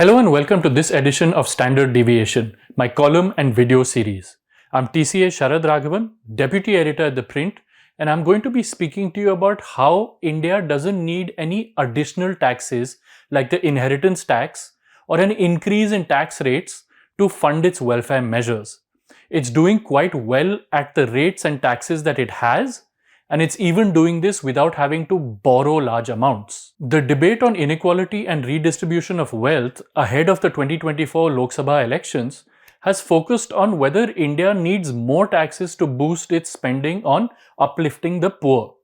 Hello and welcome to this edition of Standard Deviation, my column and video series. I'm TCA Sharad Raghavan, Deputy Editor at The Print, and I'm going to be speaking to you about how India doesn't need any additional taxes like the inheritance tax or an increase in tax rates to fund its welfare measures. It's doing quite well at the rates and taxes that it has, and it's even doing this without having to borrow large amounts. The debate on inequality and redistribution of wealth ahead of the 2024 Lok Sabha elections has focused on whether India needs more taxes to boost its spending on uplifting the poor.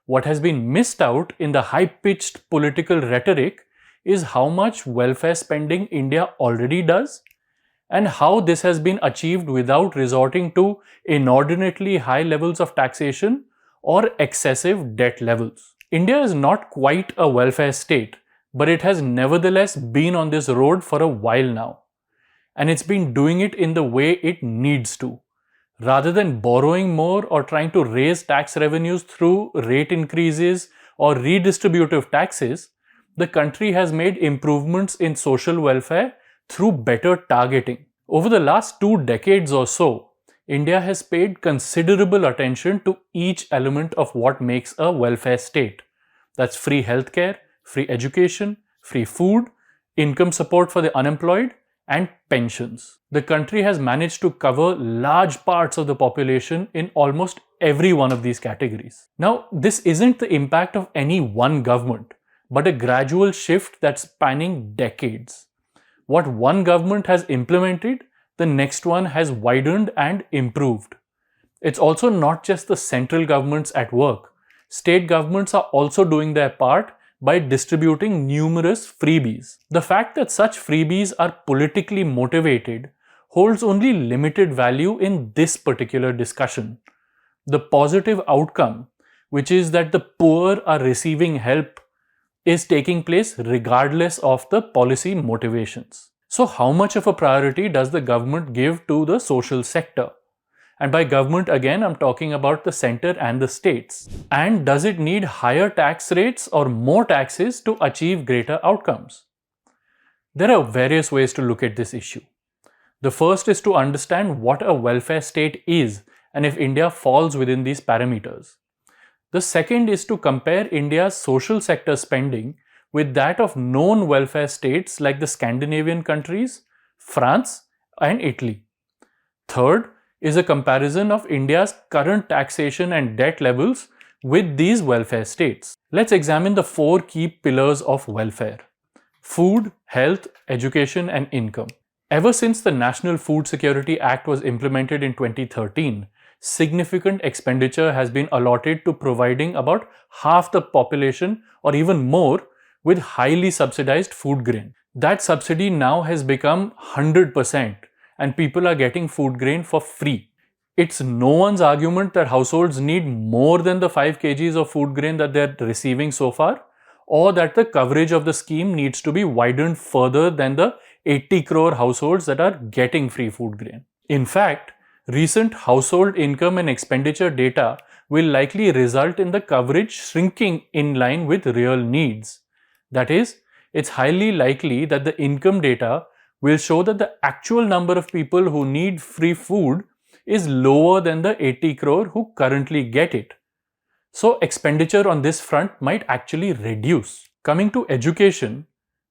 What has been missed out in the high-pitched political rhetoric is how much welfare spending India already does and how this has been achieved without resorting to inordinately high levels of taxation or excessive debt levels. India is not quite a welfare state, but it has nevertheless been on this road for a while now. And it's been doing it in the way it needs to. Rather than borrowing more or trying to raise tax revenues through rate increases or redistributive taxes, the country has made improvements in social welfare through better targeting. Over the last 2 decades or so, India has paid considerable attention to each element of what makes a welfare state. That's free healthcare, free education, free food, income support for the unemployed, and pensions. The country has managed to cover large parts of the population in almost every one of these categories. Now, this isn't the impact of any one government, but a gradual shift that's spanning decades. What one government has implemented, the next one has widened and improved. It's also not just the central governments at work. State governments are also doing their part by distributing numerous freebies. The fact that such freebies are politically motivated holds only limited value in this particular discussion. The positive outcome, which is that the poor are receiving help, is taking place regardless of the policy motivations. So how much of a priority does the government give to the social sector? And by government, again, I'm talking about the center and the states. And does it need higher tax rates or more taxes to achieve greater outcomes? There are various ways to look at this issue. The first is to understand what a welfare state is and if India falls within these parameters. The second is to compare India's social sector spending with that of known welfare states like the Scandinavian countries, France, and Italy. Third is a comparison of India's current taxation and debt levels with these welfare states. Let's examine the 4 key pillars of welfare: food, health, education, and income. Ever since the National Food Security Act was implemented in 2013, significant expenditure has been allotted to providing about half the population or even more with highly subsidized food grain. That subsidy now has become 100% and people are getting food grain for free. It's no one's argument that households need more than the 5 kgs of food grain that they're receiving so far, or that the coverage of the scheme needs to be widened further than the 80 crore households that are getting free food grain. In fact, recent household income and expenditure data will likely result in the coverage shrinking in line with real needs. That is, it's highly likely that the income data will show that the actual number of people who need free food is lower than the 80 crore who currently get it. So expenditure on this front might actually reduce. Coming to education,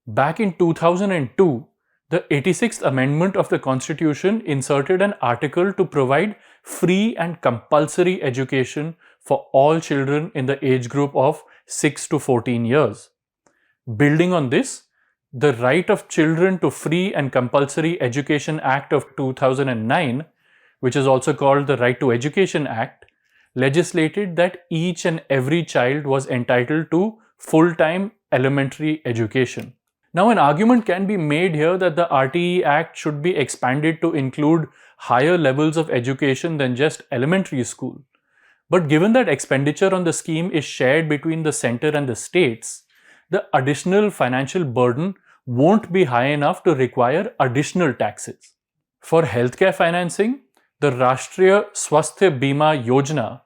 back in 2002, the 86th Amendment of the Constitution inserted an article to provide free and compulsory education for all children in the age group of 6 to 14 years. Building on this, the Right of Children to Free and Compulsory Education Act of 2009, which is also called the Right to Education Act, legislated that each and every child was entitled to full-time elementary education. Now, an argument can be made here that the RTE Act should be expanded to include higher levels of education than just elementary school. But given that expenditure on the scheme is shared between the center and the states, the additional financial burden won't be high enough to require additional taxes. For healthcare financing, the Rashtriya Swasthya Bima Yojana,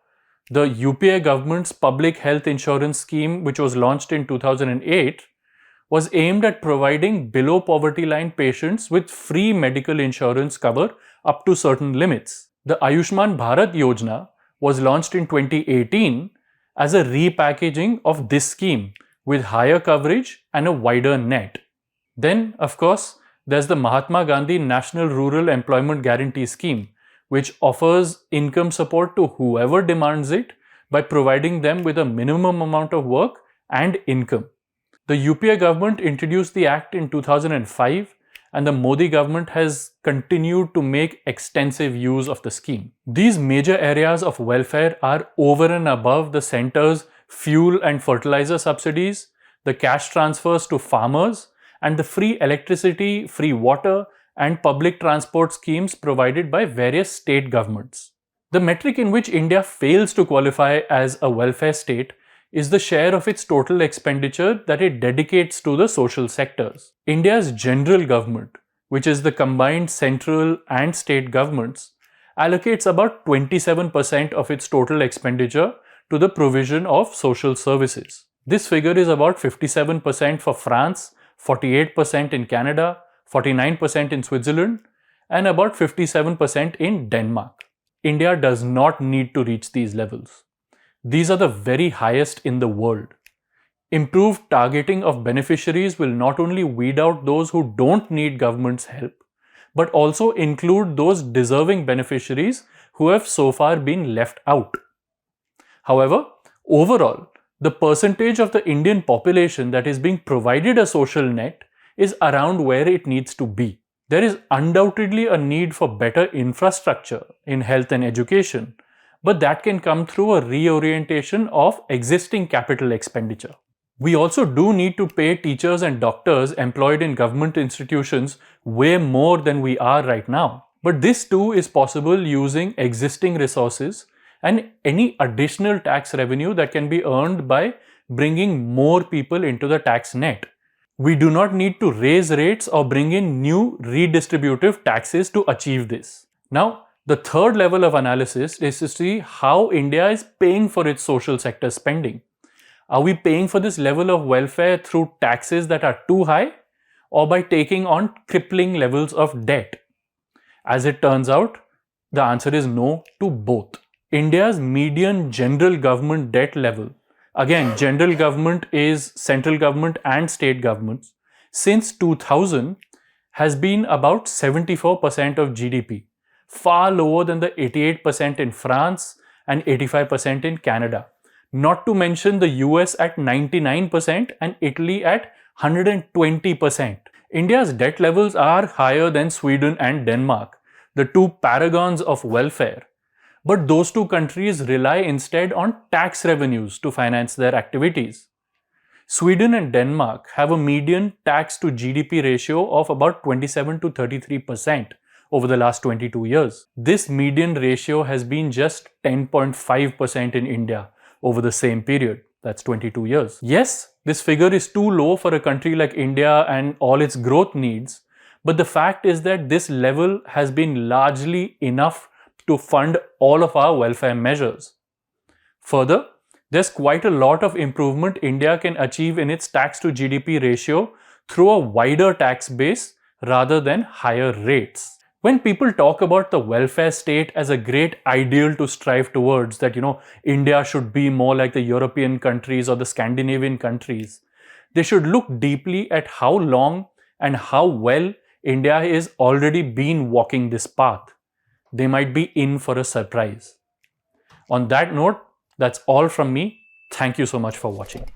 the UPA government's public health insurance scheme, which was launched in 2008, was aimed at providing below poverty line patients with free medical insurance cover up to certain limits. The Ayushman Bharat Yojana was launched in 2018 as a repackaging of this scheme with higher coverage and a wider net. Then, of course, there's the Mahatma Gandhi National Rural Employment Guarantee Scheme, which offers income support to whoever demands it by providing them with a minimum amount of work and income. The UPA government introduced the act in 2005, and the Modi government has continued to make extensive use of the scheme. These major areas of welfare are over and above the centre's fuel and fertilizer subsidies, the cash transfers to farmers, and the free electricity, free water, and public transport schemes provided by various state governments. The metric in which India fails to qualify as a welfare state is the share of its total expenditure that it dedicates to the social sectors. India's general government, which is the combined central and state governments, allocates about 27% of its total expenditure to the provision of social services. This figure is about 57% for France, 48% in Canada, 49% in Switzerland, and about 57% in Denmark. India does not need to reach these levels. These are the very highest in the world. Improved targeting of beneficiaries will not only weed out those who don't need government's help, but also include those deserving beneficiaries who have so far been left out. However, overall, the percentage of the Indian population that is being provided a social net is around where it needs to be. There is undoubtedly a need for better infrastructure in health and education, but that can come through a reorientation of existing capital expenditure. We also do need to pay teachers and doctors employed in government institutions way more than we are right now. But this too is possible using existing resources and any additional tax revenue that can be earned by bringing more people into the tax net. We do not need to raise rates or bring in new redistributive taxes to achieve this. Now, the third level of analysis is to see how India is paying for its social sector spending. Are we paying for this level of welfare through taxes that are too high, or by taking on crippling levels of debt? As it turns out, the answer is no to both. India's median general government debt level, again, general government is central government and state governments, since 2000 has been about 74% of GDP, far lower than the 88% in France and 85% in Canada. Not to mention the US at 99% and Italy at 120%. India's debt levels are higher than Sweden and Denmark, the two paragons of welfare. But those two countries rely instead on tax revenues to finance their activities. Sweden and Denmark have a median tax to GDP ratio of about 27 to 33% over the last 22 years. This median ratio has been just 10.5% in India over the same period. That's 22 years. Yes, this figure is too low for a country like India and all its growth needs, but the fact is that this level has been largely enough to fund all of our welfare measures. Further, there's quite a lot of improvement India can achieve in its tax to GDP ratio through a wider tax base rather than higher rates. When people talk about the welfare state as a great ideal to strive towards, that India should be more like the European countries or the Scandinavian countries, they should look deeply at how long and how well India is already been walking this path. They might be in for a surprise. On that note, that's all from me. Thank you so much for watching.